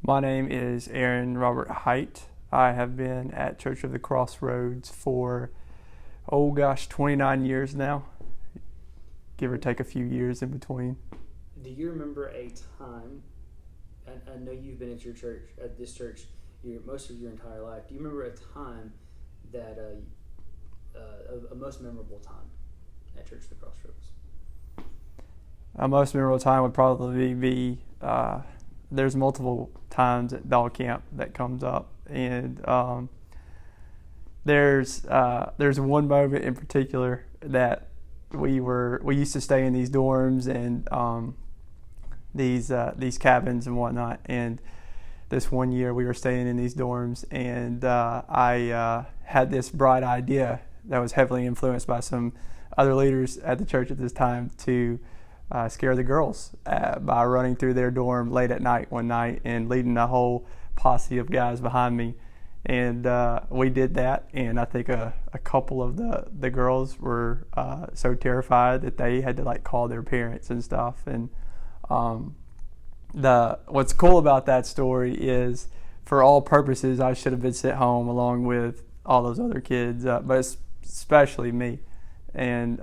My name is Aaron Robert Height. I have been at Church of the Crossroads for, 29 years now, give or take a few years in between. Do you remember a time? I know you've been at your church, at this church, most of your entire life. Do you remember a time that a most memorable time at Church of the Crossroads? A most memorable time would probably be there's multiple times at Dog Camp that comes up, and there's one moment in particular that we used to stay in these dorms and these cabins and whatnot, and this one year we were staying in these dorms, and I had this bright idea that was heavily influenced by some other leaders at the church at this time to scare the girls by running through their dorm late at night one night and leading a whole posse of guys behind me. And we did that, and I think a couple of the girls were so terrified that they had to call their parents and stuff. And what's cool about that story is, for all purposes, I should have been sent home along with all those other kids, but especially me. And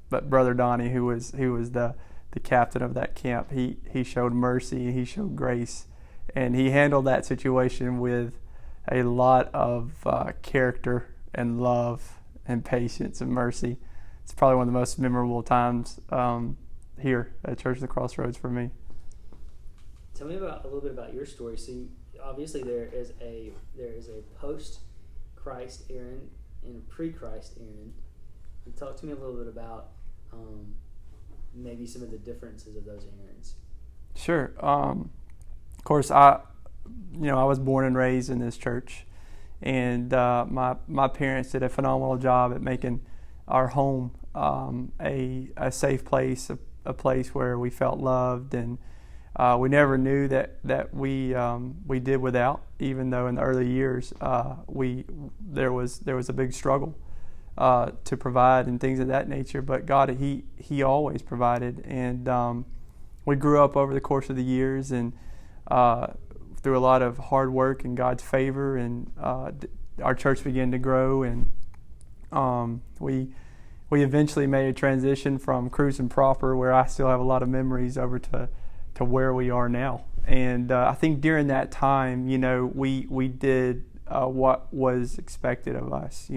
but Brother Donnie, who was the captain of that camp, he showed mercy, he showed grace, and he handled that situation with a lot of character and love and patience and mercy. It's probably one of the most memorable times here at Church of the Crossroads for me. Tell me a little bit about your story. So obviously there is a post-Christ Aaron and a pre-Christ Aaron. And talk to me a little bit about maybe some of the differences of those Aarons. Sure. Of course, I was born and raised in this church, and my parents did a phenomenal job at making our home a safe place, a place where we felt loved, and we never knew that we did without. Even though in the early years there was a big struggle to provide and things of that nature, but God, He always provided, and we grew up over the course of the years, and through a lot of hard work and God's favor, and our church began to grow, and we eventually made a transition from cruising proper, where I still have a lot of memories, over to where we are now. And I think during that time, we did what was expected of us.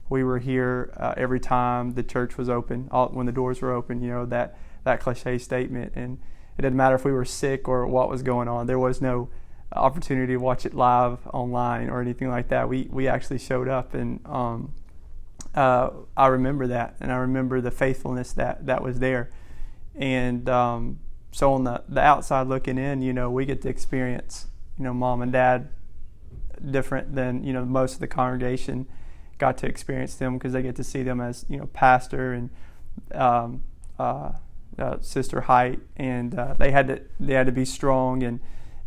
We were here every time the church was open, when the doors were open, that cliche statement. And it didn't matter if we were sick or what was going on. There was no opportunity to watch it live online or anything like that. We actually showed up, and I remember that, and I remember the faithfulness that was there. And so on the outside looking in, we get to experience, mom and dad different than, most of the congregation got to experience them, because they get to see them as, pastor and Sister Height, and they had to be strong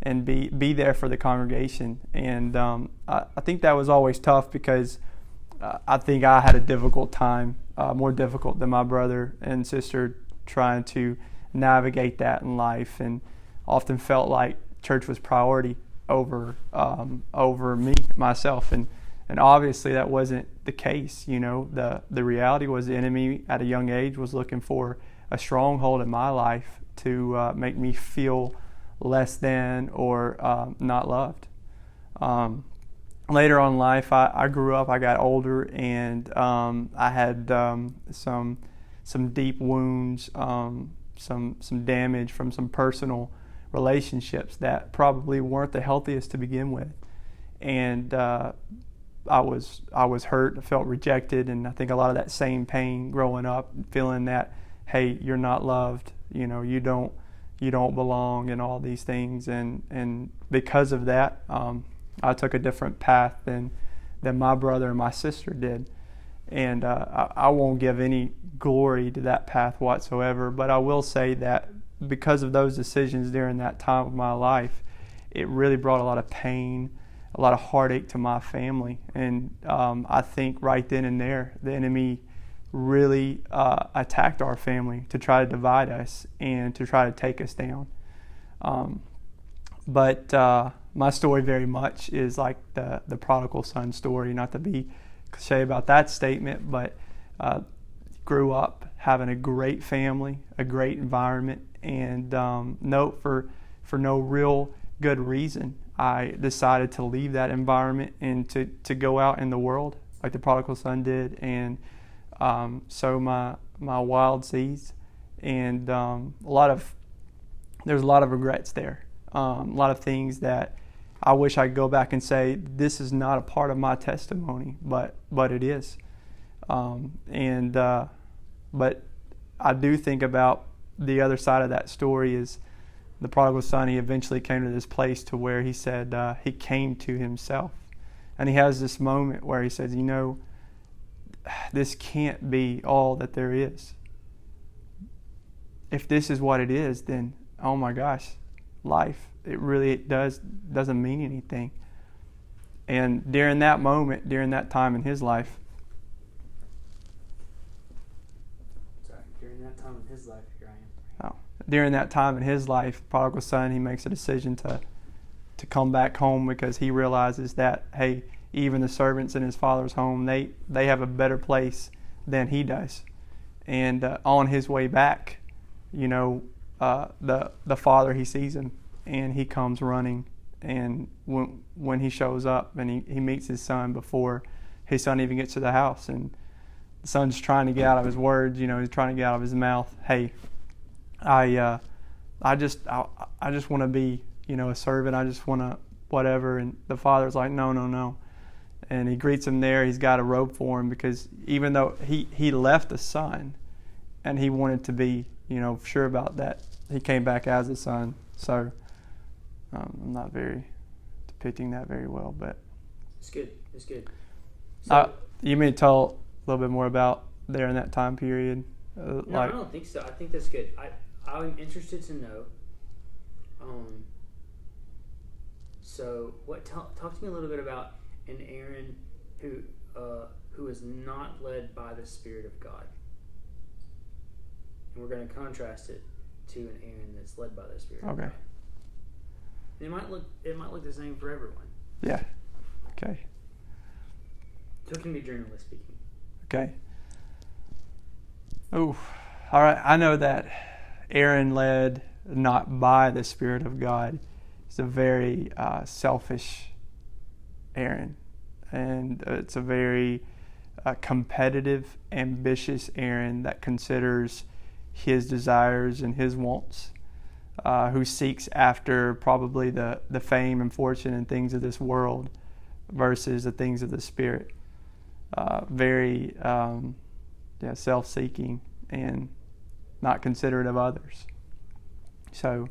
and be there for the congregation. And I think that was always tough, because I think I had a difficult time, more difficult than my brother and sister, trying to navigate that in life, and often felt like church was priority over myself, and obviously that wasn't the case. The reality was, the enemy at a young age was looking for a stronghold in my life to make me feel less than or not loved. Later on in life, I grew up, I got older, and I had some deep wounds, some damage from some personal relationships that probably weren't the healthiest to begin with. And I was hurt, I felt rejected, and I think a lot of that same pain growing up, feeling that, hey, you're not loved, you don't belong, and all these things, and because of that, I took a different path than my brother and my sister did. And I won't give any glory to that path whatsoever, but I will say that because of those decisions during that time of my life, it really brought a lot of pain, a lot of heartache to my family. And I think right then and there, the enemy really attacked our family to try to divide us and to try to take us down. But my story very much is like the prodigal son story, not to be cliche about that statement, but grew up having a great family, a great environment, and for no real good reason, I decided to leave that environment and to go out in the world like the prodigal son did, and sow my wild seeds. And there's a lot of regrets there. A lot of things that I wish I could go back and say, this is not a part of my testimony, but it is. But I do think about the other side of that story is the prodigal son. He eventually came to this place to where he said he came to himself. And he has this moment where he says, this can't be all that there is. If this is what it is, then, oh my gosh, life, it really doesn't mean anything. And during that moment, during that time in his life, during that time in his life, the prodigal son, he makes a decision to come back home because he realizes that, hey, even the servants in his father's home, they have a better place than he does. And on his way back, the father, he sees him and he comes running. And when he shows up and he meets his son before his son even gets to the house, and the son's trying to get out of his words, he's trying to get out of his mouth, hey, I just want to be, a servant. I just want to whatever. And the father's like, no. And he greets him there. He's got a robe for him because even though he left the son and he wanted to be, sure about that, he came back as a son. So I'm not very depicting that very well, but it's good. So, you may tell a little bit more about there in that time period. No, I don't think so. I think that's good. I'm interested to know. So, talk to me a little bit about an Aaron who is not led by the Spirit of God, and we're going to contrast it to an Aaron that's led by the Spirit of God. And it might look the same for everyone. Yeah. Okay. So it can be generally speaking. Okay. Oh, all right. I know that Aaron led not by the Spirit of God. It's a very selfish Aaron, and it's a very competitive, ambitious Aaron that considers his desires and his wants, who seeks after probably the fame and fortune and things of this world versus the things of the Spirit. Very self-seeking and not considerate of others. So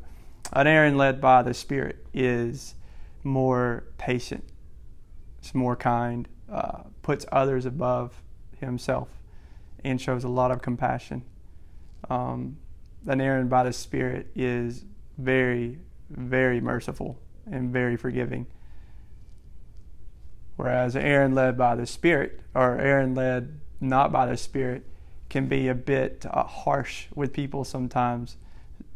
an Aaron led by the Spirit is more patient, it's more kind, puts others above himself, and shows a lot of compassion. An Aaron by the Spirit is very, very merciful and very forgiving. Whereas Aaron led by the Spirit, or Aaron led not by the Spirit, can be a bit harsh with people sometimes,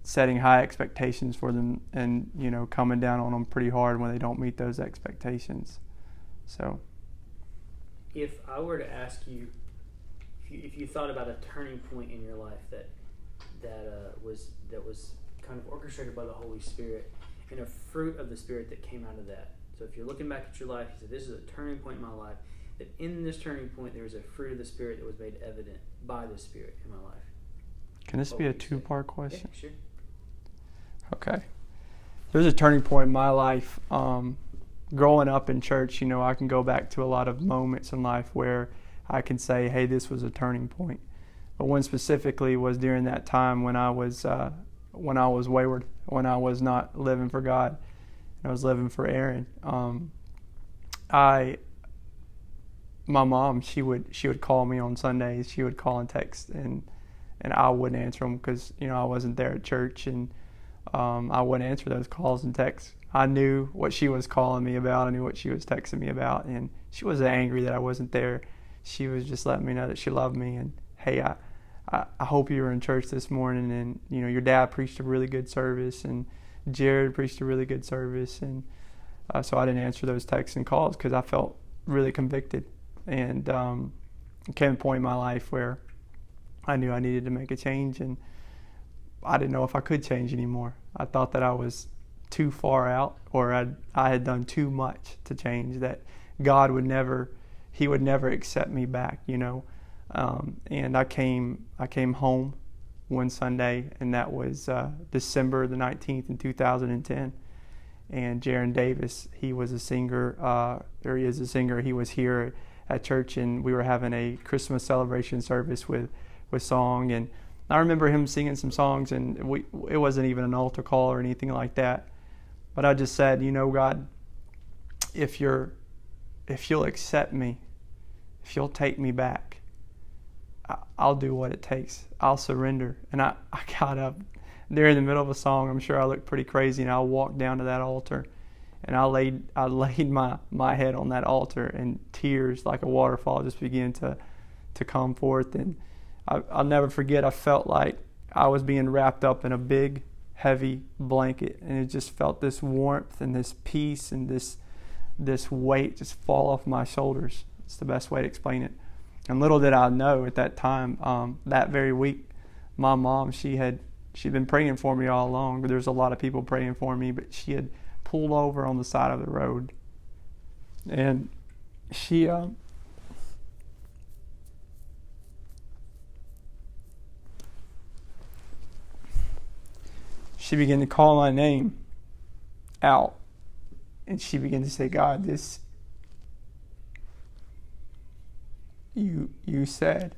setting high expectations for them and, coming down on them pretty hard when they don't meet those expectations. So, if I were to ask you, if you thought about a turning point in your life that was kind of orchestrated by the Holy Spirit and a fruit of the Spirit that came out of that. So if you're looking back at your life, you said, this is a turning point in my life, that in this turning point there was a fruit of the Spirit that was made evident by the Spirit in my life. Can this be a two-part question? Yeah, sure. Okay. There's a turning point in my life. Growing up in church, I can go back to a lot of moments in life where I can say, hey, this was a turning point. But one specifically was during that time when I was wayward, when I was not living for God, and I was living for Aaron. My mom, she would call me on Sundays. She would call and text, and I wouldn't answer them because I wasn't there at church, and I wouldn't answer those calls and texts. I knew what she was calling me about. I knew what she was texting me about, and she wasn't angry that I wasn't there. She was just letting me know that she loved me, and hey, I hope you were in church this morning, and your dad preached a really good service, and Jared preached a really good service, and so I didn't answer those texts and calls because I felt really convicted. And it came a point in my life where I knew I needed to make a change, and I didn't know if I could change anymore. I thought that I was too far out, or I had done too much to change, that God would never accept me back, and I came home one Sunday, and that was December the 19th in 2010. And Jaron Davis, he was a singer, or he is a singer. He was here at church, and we were having a Christmas celebration service with song. And I remember him singing some songs, and it wasn't even an altar call or anything like that. But I just said, God, if you'll accept me, if you'll take me back, I'll do what it takes. I'll surrender. And I got up there in the middle of a song. I'm sure I looked pretty crazy, and I walked down to that altar, and I laid my head on that altar, and tears like a waterfall just began to come forth. And I'll never forget, I felt like I was being wrapped up in a big, heavy blanket, and it just felt this warmth and this peace and this weight just fall off my shoulders. It's the best way to explain it. And little did I know at that time, that very week, my mom, she'd been praying for me all along. There's a lot of people praying for me, but she had pulled over on the side of the road, and she began to call my name out, and she began to say, God, this, you said,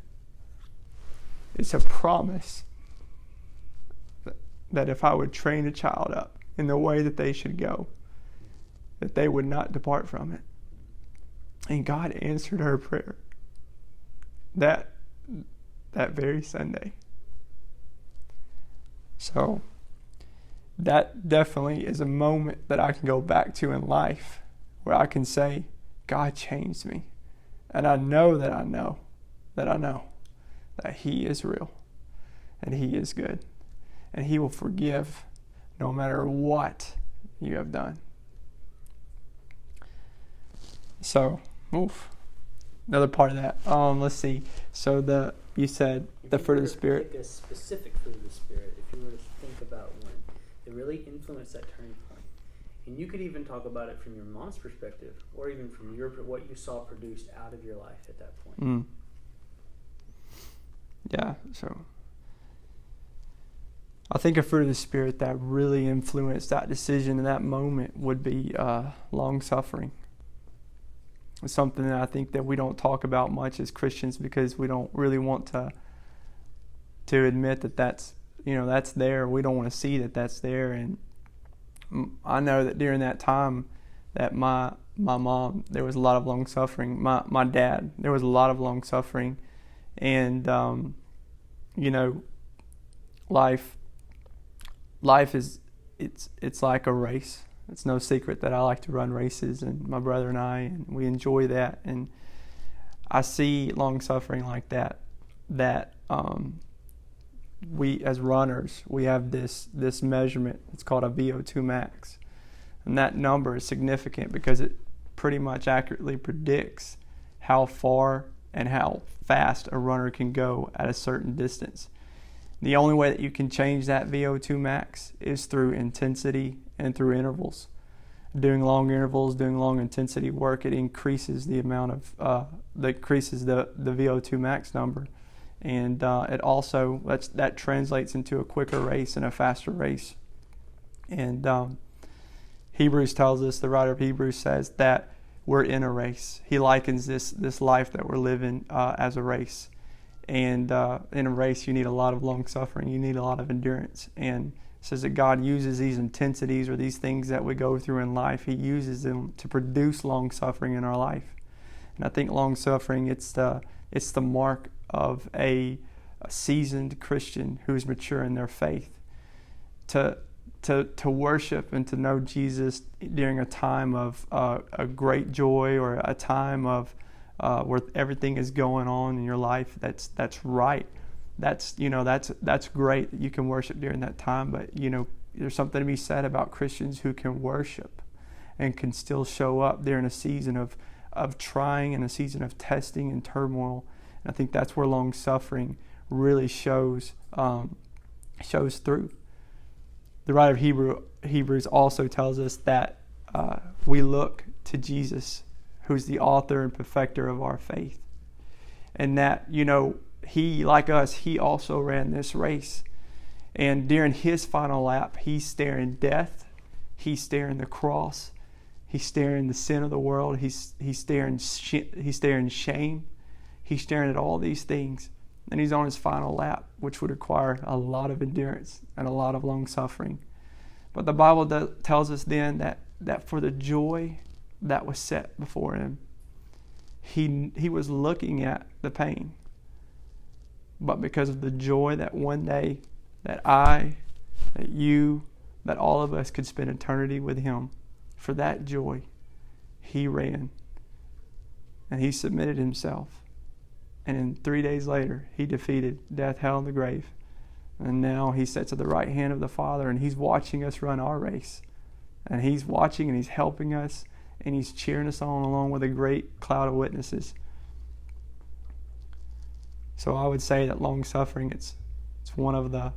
it's a promise that if I would train a child up in the way that they should go, that they would not depart from it. And God answered her prayer that very Sunday. So that definitely is a moment that I can go back to in life where I can say, God changed me. And I know that He is real, and He is good, and He will forgive no matter what you have done. So, another part of that. Let's see. So you said the fruit of the Spirit. Pick a specific fruit of the Spirit, if you were to think about one that really influenced that turning point. And you could even talk about it from your mom's perspective, or even from what you saw produced out of your life at that point. Yeah, so I think a fruit of the Spirit that really influenced that decision in that moment would be long-suffering. It's something that I think that we don't talk about much as Christians because we don't really want to admit that that's there. We don't want to see that that's there. And I know that during that time that my mom, there was a lot of long-suffering. My dad, there was a lot of long-suffering. And, life is, it's like a race. It's no secret that I like to run races, and my brother and we enjoy that. And I see long-suffering like that we, as runners, we have this measurement. It's called a VO2 max. And that number is significant because it pretty much accurately predicts how far and how fast a runner can go at a certain distance. The only way that you can change that VO2 max is through intensity and through intervals. Doing long intervals, doing long intensity work, it increases the amount of increases the VO2 max number, and it also that translates into a quicker race and a faster race. And Hebrews tells us, the writer of Hebrews says that we're in a race. He likens this life that we're living as a race. And in a race, you need a lot of long suffering. You need a lot of endurance. And it says that God uses these intensities or these things that we go through in life. He uses them to produce long suffering in our life. And I think long suffering, it's the mark of a seasoned Christian who is mature in their faith. To worship and to know Jesus during a time of a great joy, or a time of where everything is going on in your life, that's right. That's great that you can worship during that time. But there's something to be said about Christians who can worship and can still show up during a season of trying and a season of testing and turmoil. And I think that's where long suffering really shows through. The writer of Hebrews also tells us that we look to Jesus, who's the author and perfecter of our faith. And that, he, like us, he also ran this race. And during his final lap, he's staring death, he's staring the cross, he's staring the sin of the world, he's staring shame, he's staring at all these things. And he's on his final lap, which would require a lot of endurance and a lot of long suffering. But the Bible tells us then that for the joy that was set before him, he was looking at the pain. But because of the joy that one day that that you, that all of us could spend eternity with him, for that joy, he ran and he submitted himself. And in 3 days later, he defeated death, hell, and the grave. And now he sits at the right hand of the Father, and he's watching us run our race. And he's watching and he's helping us, and he's cheering us on along with a great cloud of witnesses. So I would say that long suffering, it's one of the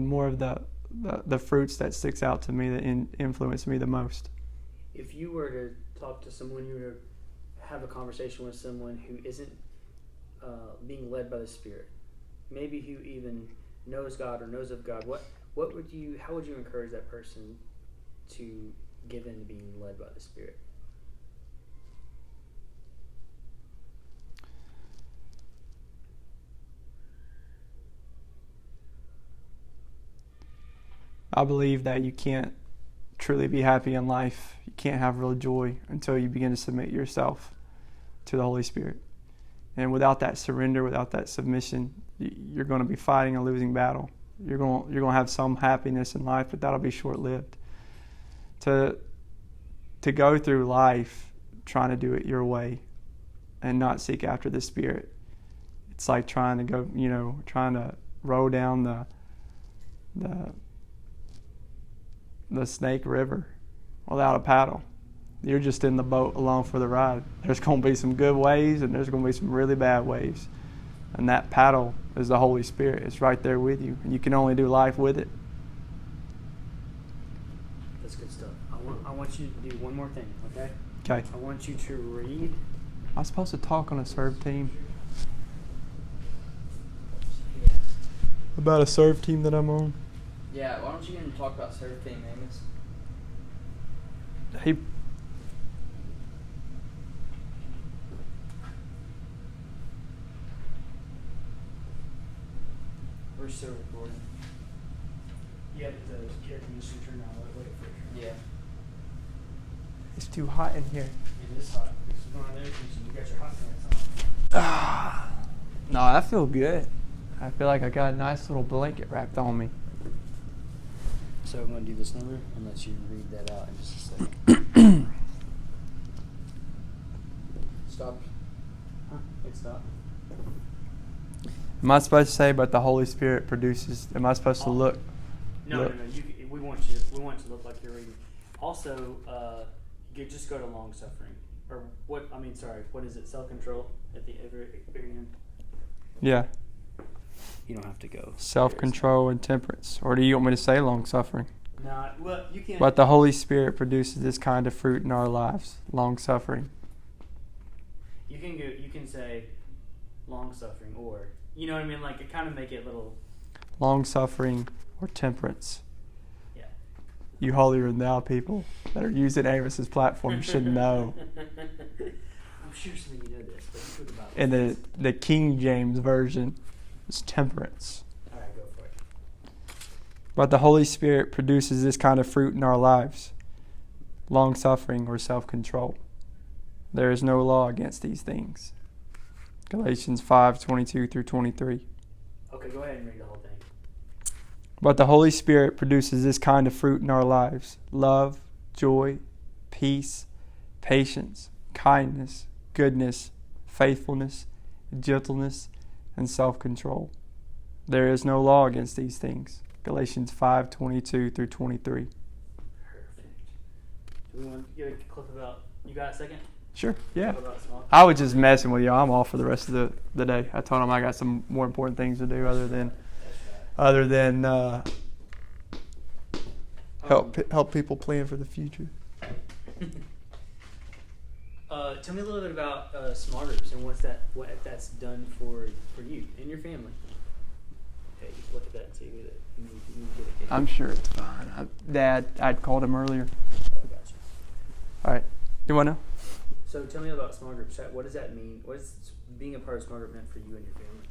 more of the fruits that sticks out to me, that influence me the most. If you were to talk to someone, you were to have a conversation with someone who isn't being led by the Spirit, maybe who even knows God or knows of God, how would you encourage that person to give in to being led by the Spirit? I believe that you can't truly be happy in life, you can't have real joy until you begin to submit yourself to the Holy Spirit. And without that surrender, without that submission, you're going to be fighting a losing battle. You're going to have some happiness in life, but that'll be short-lived. To go through life trying to do it your way and not seek after the Spirit, it's like trying to row down the Snake River without a paddle. You're just in the boat along for the ride. There's going to be some good waves and there's going to be some really bad waves. And that paddle is the Holy Spirit. It's right there with you. And you can only do life with it. That's good stuff. I want you to do one more thing, okay? Okay. I want you to read. I'm supposed to talk on a serve team. Yeah. About a serve team that I'm on. Yeah, why don't you even talk about serve team, Amos? He We're still recording. You have the air conditioner turned on. Wait for it. Yeah. It's too hot in here. It is hot. This is going on the air conditioner. You got your hot pants on. No, I feel good. I feel like I got a nice little blanket wrapped on me. So I'm going to do this number and let you read that out in just a second. Stop. Huh? It stopped. Am I supposed to say, but the Holy Spirit produces? Am I supposed to look? No. We want to look like you're reading. Also, you just go to long suffering, or what? I mean, sorry. What is it? Self-control at the very end. Yeah. You don't have to go. Self-control and temperance. Or do you want me to say long suffering? No. Well, you can't. But the Holy Spirit produces this kind of fruit in our lives: long suffering. You can go. You can say long suffering, or you know what I mean. Like it kind of make it a little. Long suffering or temperance. Yeah. You holier than thou people that are using Amos's platform should know. I'm sure some of you know this, but you talk about. In the King James version, it's temperance. All right, go for it. But the Holy Spirit produces this kind of fruit in our lives: long suffering or self-control. There is no law against these things. Galatians 5:22-23. Okay, go ahead and read the whole thing. But the Holy Spirit produces this kind of fruit in our lives: love, joy, peace, patience, kindness, goodness, faithfulness, gentleness, and self-control. There is no law against these things. Galatians 5:22 through 23. Perfect. Do we want to give a clip about? You got a second? Sure. Yeah. Clip about small. I was just messing with you. I'm off for the rest of the day. I told him I got some more important things to do other than help people plan for the future. Tell me a little bit about small groups and what that's done for you and your family. Okay, just look at that and see that you get it. I'm sure it's fine. Dad, I'd called him earlier. Oh, gotcha. All right. You want to know? So tell me about small groups. What does that mean? What is being a part of small group meant for you and your family?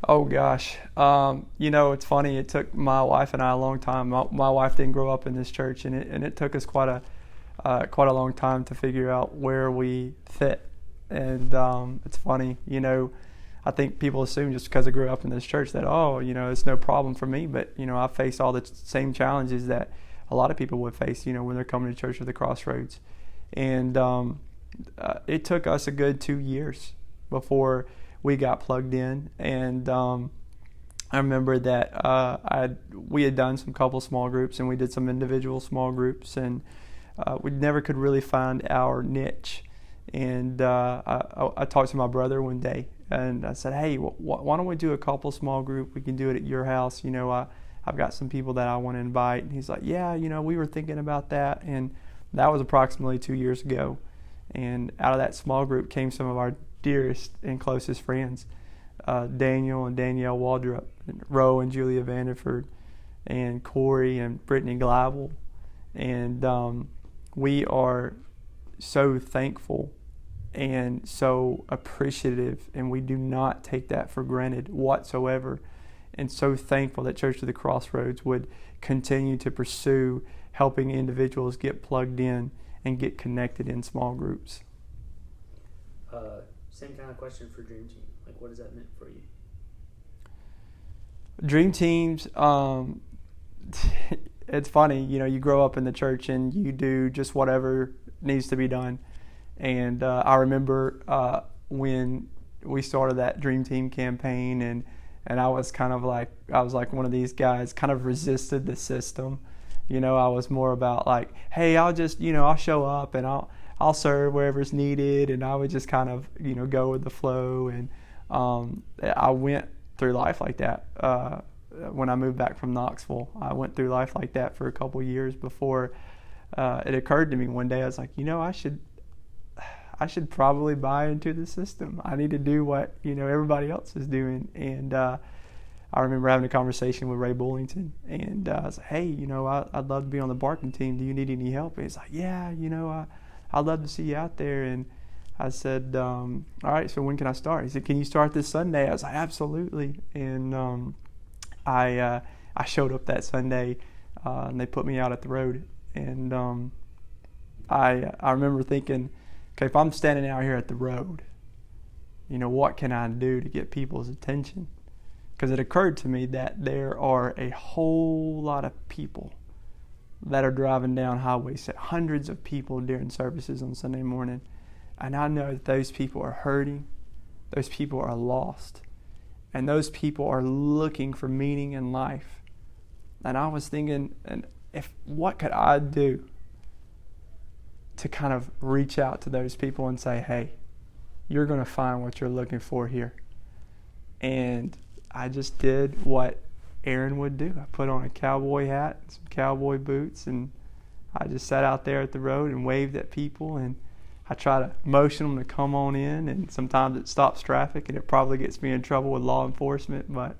Oh gosh, it's funny. It took my wife and I a long time. My wife didn't grow up in this church, and it took us quite a long time to figure out where we fit. And it's funny, I think people assume just because I grew up in this church that it's no problem for me. But I face all the same challenges that a lot of people would face, when they're coming to church at the Crossroads. And it took us a good 2 years before we got plugged in, and I remember that we had done some couple small groups, and we did some individual small groups, and we never could really find our niche. And I talked to my brother one day, and I said, "Hey, why don't we do a couple small group? We can do it at your house. I've got some people that I want to invite." And he's like, "Yeah, we were thinking about that," and that was approximately 2 years ago. And out of that small group came some of our dearest and closest friends, Daniel and Danielle Waldrop, and Roe and Julia Vanderford, and Corey and Brittany Gleibel. And we are so thankful and so appreciative, and we do not take that for granted whatsoever, and so thankful that Church of the Crossroads would continue to pursue helping individuals get plugged in and get connected in small groups. Same kind of question for Dream Team. Like, what does that mean for you? Dream Teams, it's funny, you grow up in the church and you do just whatever needs to be done. And I remember when we started that Dream Team campaign, and I was like one of these guys, kind of resisted the system. I was more about like, hey, I'll just, I'll show up and I'll serve wherever's needed, and I would just kind of, go with the flow. And I went through life like that. When I moved back from Knoxville, I went through life like that for a couple years before it occurred to me one day. I was like, I should probably buy into the system. I need to do what, everybody else is doing. And I remember having a conversation with Ray Bullington, and I was like, hey, I'd love to be on the barking team. Do you need any help? And he's like, yeah, I'd love to see you out there. And I said, all right, so when can I start? He said, can you start this Sunday? I was like, absolutely. And I showed up that Sunday, and they put me out at the road. And I remember thinking, okay, if I'm standing out here at the road, what can I do to get people's attention? Because it occurred to me that there are a whole lot of people that are driving down highways, hundreds of people during services on Sunday morning. And I know that those people are hurting, those people are lost, and those people are looking for meaning in life. And I was thinking, what could I do to kind of reach out to those people and say, hey, you're going to find what you're looking for here. And I just did what Aaron would do. I put on a cowboy hat, some cowboy boots, and I just sat out there at the road and waved at people, and I try to motion them to come on in, and sometimes it stops traffic, and it probably gets me in trouble with law enforcement, but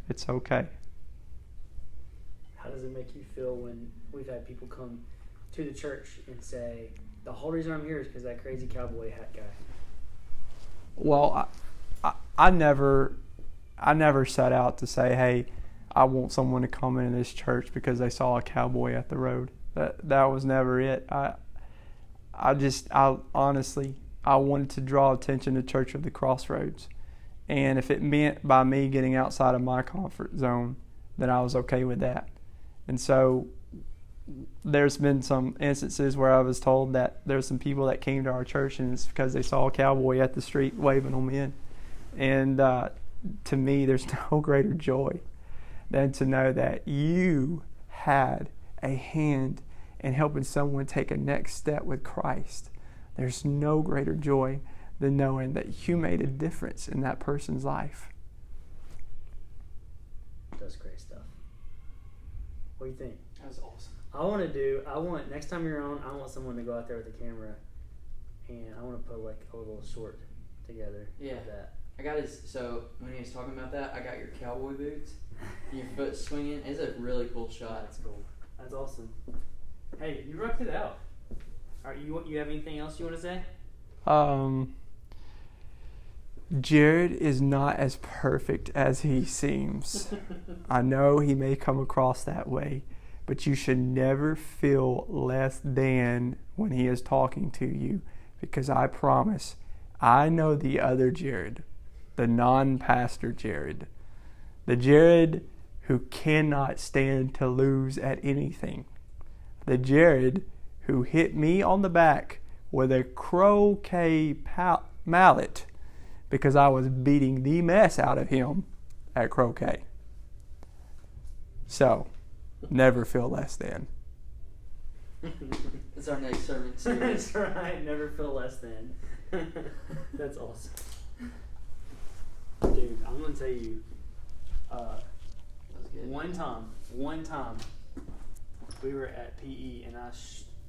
it's okay. How does it make you feel when we've had people come to the church and say, the whole reason I'm here is because that crazy cowboy hat guy? Well, I never set out to say, hey, I want someone to come into this church because they saw a cowboy at the road. That was never it. I honestly wanted to draw attention to Church of the Crossroads. And if it meant by me getting outside of my comfort zone, then I was okay with that. And so there's been some instances where I was told that there's some people that came to our church and it's because they saw a cowboy at the street waving them in. And to me, there's no greater joy than to know that you had a hand in helping someone take a next step with Christ. There's no greater joy than knowing that you made a difference in that person's life. That's great stuff. What do you think? That was awesome. I want next time you're on, I want someone to go out there with the camera, and I want to put like a little short together. Yeah. Of that. I got his. So when he was talking about that, I got your cowboy boots, your foot swinging. It's a really cool shot. That's cool. That's awesome. Hey, you rocked it out. All right, you have anything else you want to say? Jared is not as perfect as he seems. I know he may come across that way, but you should never feel less than when he is talking to you, because I promise, I know the other Jared, the non-pastor Jared, the Jared who cannot stand to lose at anything, the Jared who hit me on the back with a croquet mallet because I was beating the mess out of him at croquet. So, never feel less than. That's our next sermon series. That's right. Never feel less than. That's awesome. Dude, I'm going to tell you, That was good. one time, we were at PE and I